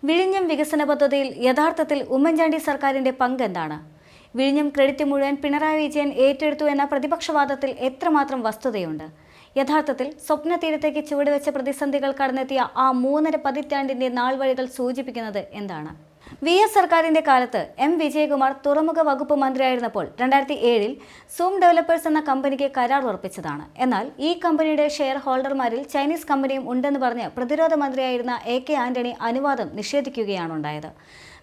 വിഴിഞ്ഞം വികസന പദ്ധതിയിൽ യഥാർത്ഥത്തിൽ ഉമ്മൻചാണ്ടി സർക്കാരിന്റെ പങ്ക് എന്താണ്? വിഴിഞ്ഞം ക്രെഡിറ്റ് മുഴുവൻ പിണറായി വിജയൻ ഏറ്റെടുത്തു എന്ന പ്രതിപക്ഷവാദത്തിൽ എത്രമാത്രം വസ്തുതയുണ്ട്? യഥാർത്ഥത്തിൽ സ്വപ്ന തീരത്തേക്ക് ചുവടുവെച്ച പ്രതിസന്ധികൾ കടന്നെത്തിയ ആ 3.5 പതിറ്റാണ്ടിന്റെ നാൾവഴികൾ സൂചിപ്പിക്കുന്നത് എന്താണ്? വി.എസ്. സർക്കാരിന്റെ കാലത്ത് എം. വിജയകുമാർ തുറമുഖ വകുപ്പ് മന്ത്രിയായിരുന്നപ്പോൾ 2007-ൽ സൂം ഡെവലപ്പേഴ്സ് എന്ന കമ്പനിക്ക് കരാർ ഉറപ്പിച്ചതാണ്. എന്നാൽ ഈ കമ്പനിയുടെ ഷെയർ ഹോൾഡർമാരിൽ ചൈനീസ് കമ്പനിയും ഉണ്ടെന്ന് പറഞ്ഞ് പ്രതിരോധ മന്ത്രിയായിരുന്ന A.K. ആന്റണി അനുവാദം നിഷേധിക്കുകയാണുണ്ടായത്.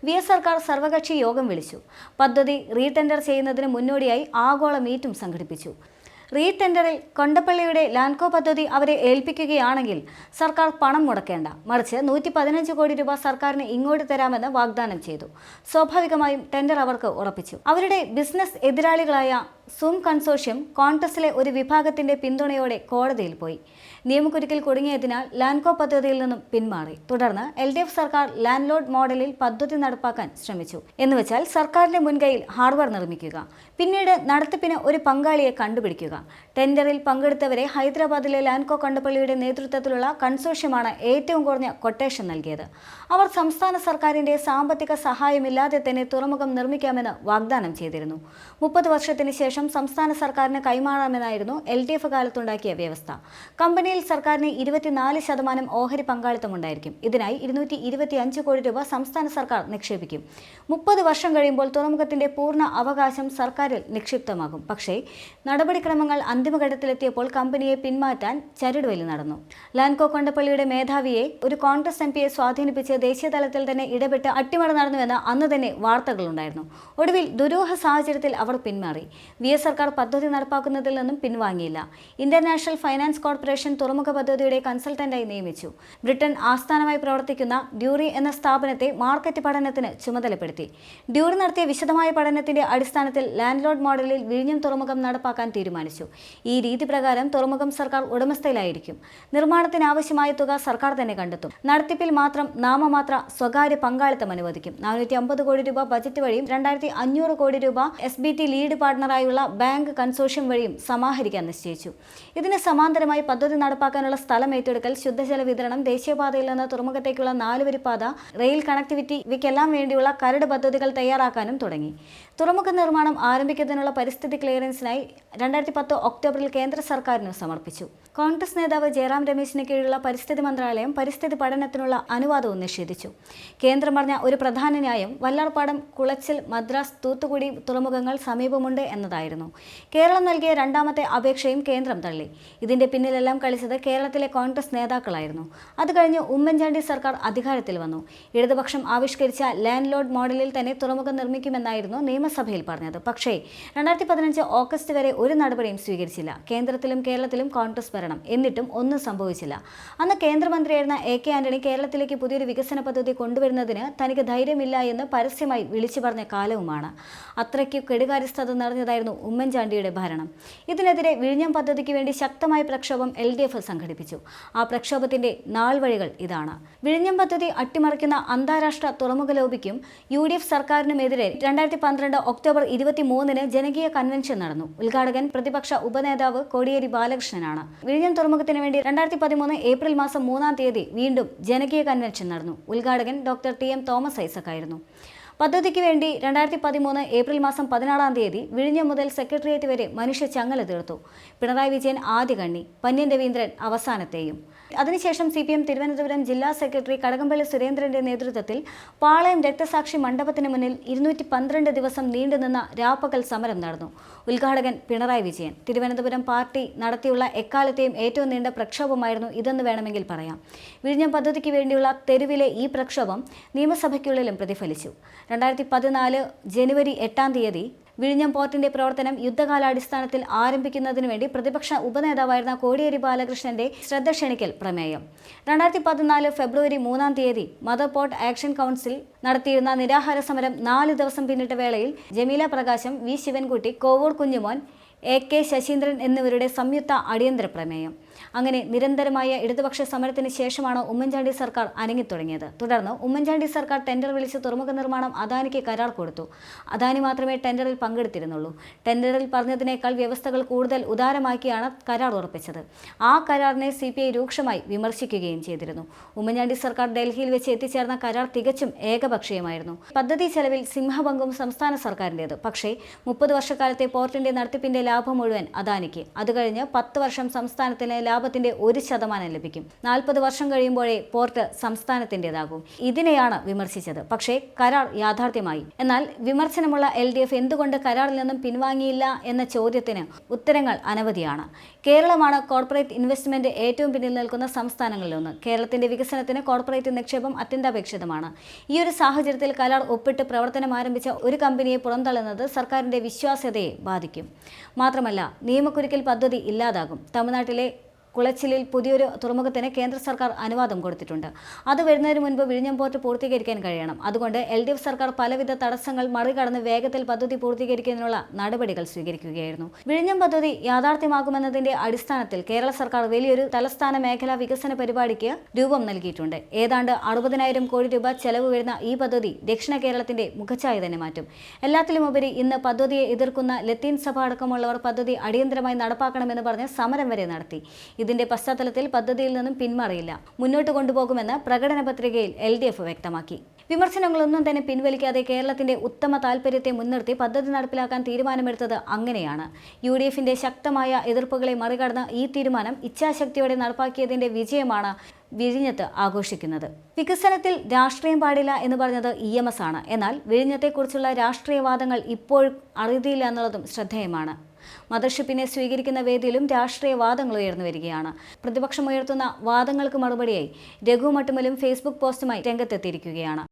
വി.എസ്. സർക്കാർ സർവകക്ഷി യോഗം വിളിച്ചു. പദ്ധതി റീടെൻഡർ ചെയ്യുന്നതിന് മുന്നോടിയായി ആഗോള മീറ്റും സംഘടിപ്പിച്ചു. റീടെൻഡറിൽ കൊണ്ടപ്പള്ളിയുടെ ലാൻകോ പദ്ധതി അവരെ ഏൽപ്പിക്കുകയാണെങ്കിൽ സർക്കാർ പണം മുടക്കേണ്ട, മറിച്ച് 115 കോടി രൂപ സർക്കാരിന് ഇങ്ങോട്ട് തരാമെന്ന് വാഗ്ദാനം ചെയ്തു. സ്വാഭാവികമായും ടെൻഡർ അവർക്ക് ഉറപ്പിച്ചു. അവരുടെ ബിസിനസ് എതിരാളികളായ സൂം കൺസോർഷ്യം കോൺഗ്രസിലെ ഒരു വിഭാഗത്തിന്റെ പിന്തുണയോടെ കോടതിയിൽ പോയി. നിയമക്കുരുക്കിൽ കുടുങ്ങിയതിനാൽ ലാൻകോ പദ്ധതിയിൽ നിന്നും പിന്മാറി. തുടർന്ന് LDF സർക്കാർ ലാൻഡ് ലോഡ് മോഡലിൽ പദ്ധതി നടപ്പാക്കാൻ ശ്രമിച്ചു. എന്നുവെച്ചാൽ സർക്കാരിന്റെ മുൻകൈയിൽ ഹാർബർ നിർമ്മിക്കുക, പിന്നീട് നടത്തിപ്പിന് ഒരു പങ്കാളിയെ കണ്ടുപിടിക്കുക. ടെൻഡറിൽ പങ്കെടുത്തവരെ ഹൈദരാബാദിലെ ലാൻകോ കൊണ്ടപ്പള്ളിയുടെ നേതൃത്വത്തിലുള്ള കൺസോർഷ്യമാണ് ഏറ്റവും കുറഞ്ഞ കൊട്ടേഷൻ നൽകിയത്. അവർ സംസ്ഥാന സർക്കാരിന്റെ സാമ്പത്തിക സഹായമില്ലാതെ തന്നെ തുറമുഖം നിർമ്മിക്കാമെന്ന് വാഗ്ദാനം ചെയ്തിരുന്നു. 30 വർഷത്തിന് ശേഷം സംസ്ഥാന സർക്കാരിന് കൈമാറാമെന്നായിരുന്നു LDF കാലത്തുണ്ടാക്കിയ വ്യവസ്ഥ. കമ്പനിയിൽ സർക്കാരിന് 24% ഓഹരി പങ്കാളിത്തമുണ്ടായിരിക്കും. ഇതിനായി 225 കോടി രൂപ സംസ്ഥാന സർക്കാർ നിക്ഷേപിക്കും. 30 വർഷം കഴിയുമ്പോൾ തുറമുഖത്തിന്റെ പൂർണ്ണ അവകാശം സർക്കാരിൽ നിക്ഷിപ്തമാകും. പക്ഷേ നടപടിക്രമങ്ങൾ അന്തിമഘട്ടത്തിലെത്തിയപ്പോൾ കമ്പനിയെ പിന്മാറ്റാൻ ചരടുവലി നടന്നു. ലാൻകോ കൊണ്ടപ്പള്ളിയുടെ മേധാവിയെ ഒരു കോൺഗ്രസ് MP സ്വാധീനിപ്പിച്ച് ദേശീയ തലത്തിൽ തന്നെ ഇടപെട്ട് അട്ടിമറി നടന്നുവെന്ന് അന്ന് തന്നെ വാർത്തകളുണ്ടായിരുന്നു. ഒടുവിൽ ദുരൂഹ സാഹചര്യത്തിൽ അവർ പിന്മാറി. വി.എസ്. സർക്കാർ പദ്ധതി നടപ്പാക്കുന്നതിൽ നിന്നും പിൻവാങ്ങിയില്ല. ഇന്റർനാഷണൽ ഫൈനാൻസ് കോർപ്പറേഷൻ തുറമുഖ പദ്ധതിയുടെ കൺസൾട്ടന്റായി നിയമിച്ചു. ബ്രിട്ടൻ ആസ്ഥാനമായി പ്രവർത്തിക്കുന്ന ഡ്യൂറി എന്ന സ്ഥാപനത്തെ മാർക്കറ്റ് പഠനത്തിന് ചുമതലപ്പെടുത്തി. ഡ്യൂറി നടത്തിയ വിശദമായ പഠനത്തിന്റെ അടിസ്ഥാനത്തിൽ ലാൻഡ് ലോഡ് മോഡലിൽ വിഴിഞ്ഞം തുറമുഖം നടപ്പാക്കാൻ തീരുമാനിച്ചു. ഈ രീതി പ്രകാരം തുറമുഖം സർക്കാർ ഉടമസ്ഥയിലായിരിക്കും. നിർമ്മാണത്തിന് ആവശ്യമായ തുക സർക്കാർ തന്നെ കണ്ടെത്തും. നടത്തിപ്പിൽ മാത്രം നാമമാത്ര സ്വകാര്യ പങ്കാളിത്തം അനുവദിക്കും. 450 കോടി രൂപ ബജറ്റ് വഴിയും 2500 കോടി രൂപ SBT ലീഡ് പാർട്ണറായുള്ള ബാങ്ക് കൺസോർഷ്യം വഴിയും സമാഹരിക്കാൻ നിശ്ചയിച്ചു. ഇതിന് സമാന്തരമായി പദ്ധതി നടപ്പാക്കാനുള്ള സ്ഥലം ഏറ്റെടുക്കൽ, ശുദ്ധജല വിതരണം, ദേശീയപാതയിൽ നിന്ന് തുറമുഖത്തേക്കുള്ള 4 വരിപ്പാത, റെയിൽ കണക്ടിവിറ്റി ഇവയ്ക്കെല്ലാം വേണ്ടിയുള്ള കരട് പദ്ധതികൾ തയ്യാറാക്കാനും തുടങ്ങി. തുറമുഖ നിർമ്മാണം ആരംഭിക്കുന്നതിനുള്ള പരിസ്ഥിതി ക്ലിയറൻസിനായി 2010 ഒക്ടോബറിൽ കേന്ദ്ര സർക്കാരിന് സമർപ്പിച്ചു. കോൺഗ്രസ് നേതാവ് ജയറാം രമേശിന് കീഴിലുള്ള പരിസ്ഥിതി മന്ത്രാലയം പരിസ്ഥിതി പഠനത്തിനുള്ള അനുവാദവും നിഷേധിച്ചു. കേന്ദ്രം പറഞ്ഞ ഒരു പ്രധാന ന്യായം വല്ലാർപാടം, കുളച്ചിൽ, മദ്രാസ്, തൂത്തുക്കുടി തുറമുഖങ്ങൾ സമീപമുണ്ട് എന്നതായിരുന്നു. കേരളം നൽകിയ രണ്ടാമത്തെ അപേക്ഷയും കേന്ദ്രം തള്ളി. ഇതിന്റെ പിന്നിലെല്ലാം കളിച്ചത് കേരളത്തിലെ കോൺഗ്രസ് നേതാക്കളായിരുന്നു. അത് കഴിഞ്ഞ് ഉമ്മൻചാണ്ടി സർക്കാർ അധികാരത്തിൽ വന്നു. ഇടതുപക്ഷം ആവിഷ്കരിച്ച ലാൻഡ് ലോഡ് മോഡലിൽ തന്നെ തുറമുഖം നിർമ്മിക്കുമെന്നായിരുന്നു നിയമസഭയിൽ പറഞ്ഞത്. പക്ഷേ 2015 ഓഗസ്റ്റ് വരെ ഒരു നടപടിയും സ്വീകരിച്ചില്ല. കേന്ദ്രത്തിലും കേരളത്തിലും കോൺഗ്രസ് ഭരണം. എന്നിട്ടും ഒന്നും സംഭവിച്ചില്ല. അന്ന് കേന്ദ്രമന്ത്രിയായിരുന്ന A.K. ആന്റണി കേരളത്തിലേക്ക് പുതിയൊരു വികസന പദ്ധതി കൊണ്ടുവരുന്നതിന് തനിക്ക് ധൈര്യമില്ല എന്ന് പരസ്യമായി വിളിച്ചു പറഞ്ഞ കാലവുമാണ്. അത്രയ്ക്ക് കെടുകാര്യസ്ഥത നിറഞ്ഞതായിരുന്നു ഉമ്മൻചാണ്ടിയുടെ ഭരണം. ഇതിനെതിരെ വിഴിഞ്ഞം പദ്ധതിക്ക് വേണ്ടി ശക്തമായ പ്രക്ഷോഭം LDF സംഘടിപ്പിച്ചു. ആ പ്രക്ഷോഭത്തിന്റെ നാൾവഴികൾ ഇതാണ്. വിഴിഞ്ഞം പദ്ധതി അട്ടിമറിക്കുന്ന അന്താരാഷ്ട്ര തുറമുഖ ലോബിക്കും UDF സർക്കാരിനുമെതിരെ 2012 ഒക്ടോബർ 23-ന് ജനകീയ കൺവെൻഷൻ നടന്നു. ഉദ്ഘാടകൻ പ്രതിപക്ഷ ഉപനേതാവ് കോടിയേരി ബാലകൃഷ്ണനാണ്. വിഴിഞ്ഞം തുറമുഖത്തിന് വേണ്ടി 2013 ഏപ്രിൽ മാസം 3-ാം തീയതി വീണ്ടും ജനകീയ കൺവെൻഷൻ നടന്നു. ഉദ്ഘാടകൻ ഡോക്ടർ TM തോമസ് ഐസക് ആയിരുന്നു. പദ്ധതിക്ക് വേണ്ടി 2013 ഏപ്രിൽ മാസം 16-ാം തീയതി വിഴിഞ്ഞം മുതൽ സെക്രട്ടേറിയറ്റ് വരെ മനുഷ്യ ചങ്ങല തീർത്തു. പിണറായി വിജയൻ ആദ്യ കണ്ണി, പന്ന്യൻ രവീന്ദ്രൻ അവസാനത്തെയും. അതിനുശേഷം CPM തിരുവനന്തപുരം ജില്ലാ സെക്രട്ടറി കടകംപള്ളി സുരേന്ദ്രന്റെ നേതൃത്വത്തിൽ പാളയം രക്തസാക്ഷി മണ്ഡപത്തിന് മുന്നിൽ 212 ദിവസം നീണ്ടുനിന്ന രാപ്പകൽ സമരം നടന്നു. ഉദ്ഘാടകൻ പിണറായി വിജയൻ. തിരുവനന്തപുരം പാർട്ടി നടത്തിയുള്ള എക്കാലത്തെയും ഏറ്റവും നീണ്ട പ്രക്ഷോഭമായിരുന്നു ഇതെന്ന് വേണമെങ്കിൽ പറയാം. വിഴിഞ്ഞം പദ്ധതിക്ക് വേണ്ടിയുള്ള തെരുവിലെ ഈ പ്രക്ഷോഭം നിയമസഭയ്ക്കുള്ളിലും പ്രതിഫലിച്ചു. 2014 ജനുവരി 8-ാം തീയതി വിഴിഞ്ഞം പോർട്ടിന്റെ പ്രവർത്തനം യുദ്ധകാലാടിസ്ഥാനത്തിൽ ആരംഭിക്കുന്നതിനു വേണ്ടി പ്രതിപക്ഷ ഉപനേതാവായിരുന്ന കോടിയേരി ബാലകൃഷ്ണന്റെ ശ്രദ്ധ ക്ഷണിക്കൽ പ്രമേയം. 2014 ഫെബ്രുവരി 3-ാം തീയതി മദർ പോർട്ട് ആക്ഷൻ കൗൺസിൽ നടത്തിയിരുന്ന നിരാഹാര സമരം 4 ദിവസം പിന്നിട്ട വേളയിൽ ജമീല പ്രകാശം, V. ശിവൻകുട്ടി, കോവൂർ കുഞ്ഞുമോൻ, A.K. ശശീന്ദ്രൻ എന്നിവരുടെ സംയുക്ത അടിയന്തര പ്രമേയം. അങ്ങനെ നിരന്തരമായ ഇടതുപക്ഷ സമരത്തിന് ശേഷമാണ് ഉമ്മൻചാണ്ടി സർക്കാർ അനങ്ങിത്തുടങ്ങിയത്. തുടർന്ന് ഉമ്മൻചാണ്ടി സർക്കാർ ടെൻഡർ വിളിച്ച് തുറമുഖ നിർമ്മാണം അദാനിക്ക് കരാർ കൊടുത്തു. അദാനി മാത്രമേ ടെൻഡറിൽ പങ്കെടുത്തിരുന്നുള്ളൂ. ടെൻഡറിൽ പറഞ്ഞതിനേക്കാൾ വ്യവസ്ഥകൾ കൂടുതൽ ഉദാരമാക്കിയാണ് കരാർ ഉറപ്പിച്ചത്. ആ കരാറിനെ CPI രൂക്ഷമായി വിമർശിക്കുകയും ചെയ്തിരുന്നു. ഉമ്മൻചാണ്ടി സർക്കാർ ഡൽഹിയിൽ വെച്ച് എത്തിച്ചേർന്ന കരാർ തികച്ചും ഏകപക്ഷീയമായിരുന്നു. പദ്ധതി ചെലവിൽ സിംഹപങ്കും സംസ്ഥാന സർക്കാരിൻ്റേത്. പക്ഷേ 30 വർഷക്കാലത്തെ പോർട്ടിന്റെ നടത്തിപ്പിന്റെ ലാഭം മുഴുവൻ അദാനിക്ക്. അത് കഴിഞ്ഞ് 10 വർഷം സംസ്ഥാനത്തിന് ലാഭത്തിന്റെ 1% ലഭിക്കും. 40 വർഷം കഴിയുമ്പോഴേ പോർട്ട് സംസ്ഥാനത്തിൻ്റെതാകും. ഇതിനെയാണ് വിമർശിച്ചത്. പക്ഷേ കരാർ യാഥാർത്ഥ്യമായി. എന്നാൽ വിമർശനമുള്ള LDF എന്തുകൊണ്ട് കരാറിൽ നിന്നും പിൻവാങ്ങിയില്ല എന്ന ചോദ്യത്തിന് ഉത്തരങ്ങൾ അനവധിയാണ്. കേരളമാണ് കോർപ്പറേറ്റ് ഇൻവെസ്റ്റ്മെന്റ് ഏറ്റവും പിന്നിൽ നിൽക്കുന്ന സംസ്ഥാനങ്ങളിലൊന്ന്. കേരളത്തിന്റെ വികസനത്തിന് കോർപ്പറേറ്റ് നിക്ഷേപം അത്യന്താപേക്ഷിതമാണ്. ഈ ഒരു സാഹചര്യത്തിൽ കരാർ ഒപ്പിട്ട് പ്രവർത്തനം ആരംഭിച്ച ഒരു കമ്പനിയെ പുറന്തള്ളുന്നത് സർക്കാരിന്റെ വിശ്വാസ്യതയെ ബാധിക്കും. മാത്രമല്ല, നിയമക്കുരുക്കിൽ പദ്ധതി ഇല്ലാതാകും. തമിഴ്നാട്ടിലെ കുളച്ചിലിൽ പുതിയൊരു തുറമുഖത്തിന് കേന്ദ്ര സർക്കാർ അനുവാദം കൊടുത്തിട്ടുണ്ട്. അത് വരുന്നതിന് മുൻപ് വിഴിഞ്ഞം പോർട്ട് പൂർത്തീകരിക്കാൻ കഴിയണം. അതുകൊണ്ട് LDF സർക്കാർ പലവിധ തടസ്സങ്ങൾ മറികടന്ന് വേഗത്തിൽ പദ്ധതി പൂർത്തീകരിക്കുന്നതിനുള്ള നടപടികൾ സ്വീകരിക്കുകയായിരുന്നു. വിഴിഞ്ഞം പദ്ധതി യാഥാർത്ഥ്യമാകുമെന്നതിന്റെ അടിസ്ഥാനത്തിൽ കേരള സർക്കാർ വലിയൊരു തലസ്ഥാന മേഖലാ വികസന പരിപാടിക്ക് രൂപം നൽകിയിട്ടുണ്ട്. ഏതാണ്ട് 60,000 കോടി രൂപ ചെലവ് വരുന്ന ഈ പദ്ധതി ദക്ഷിണ കേരളത്തിന്റെ മുഖച്ഛായ തന്നെ മാറ്റും. എല്ലാത്തിലുമുപരി ഇന്ന് പദ്ധതിയെ എതിർക്കുന്ന ലത്തീൻ സഭ അടക്കമുള്ളവർ പദ്ധതി അടിയന്തരമായി നടപ്പാക്കണമെന്ന് പറഞ്ഞ് സമരം വരെ നടത്തി. ഇതിന്റെ പശ്ചാത്തലത്തിൽ പദ്ധതിയിൽ നിന്നും പിന്മാറിയില്ല, മുന്നോട്ട് കൊണ്ടുപോകുമെന്ന് പ്രകടന പത്രികയിൽ LDF വ്യക്തമാക്കി. വിമർശനങ്ങളൊന്നും തന്നെ പിൻവലിക്കാതെ കേരളത്തിന്റെ ഉത്തമ താൽപര്യത്തെ മുൻനിർത്തി പദ്ധതി നടപ്പിലാക്കാൻ തീരുമാനമെടുത്തത് അങ്ങനെയാണ്. UDFന്റെ ശക്തമായ എതിർപ്പുകളെ മറികടന്ന് ഈ തീരുമാനം ഇച്ഛാശക്തിയോടെ നടപ്പാക്കിയതിന്റെ വിജയമാണ് വിഴിഞ്ഞത്ത് ആഘോഷിക്കുന്നത്. വികസനത്തിൽ രാഷ്ട്രീയം പാടില്ല എന്ന് പറഞ്ഞത് EMS ആണ്. എന്നാൽ വിഴിഞ്ഞത്തെക്കുറിച്ചുള്ള രാഷ്ട്രീയവാദങ്ങൾ ഇപ്പോഴും അറുതിയില്ല എന്നുള്ളതും ശ്രദ്ധേയമാണ്. മദർഷിപ്പിനെ സ്വീകരിക്കുന്ന വേദിയിലും രാഷ്ട്രീയ വാദങ്ങൾ ഉയർന്നു വരികയാണ്. പ്രതിപക്ഷം ഉയർത്തുന്ന വാദങ്ങൾക്ക് മറുപടിയായി രഘു മട്ടുമലും ഫേസ്ബുക്ക് പോസ്റ്റുമായി രംഗത്തെത്തിയിരിക്കുകയാണ്.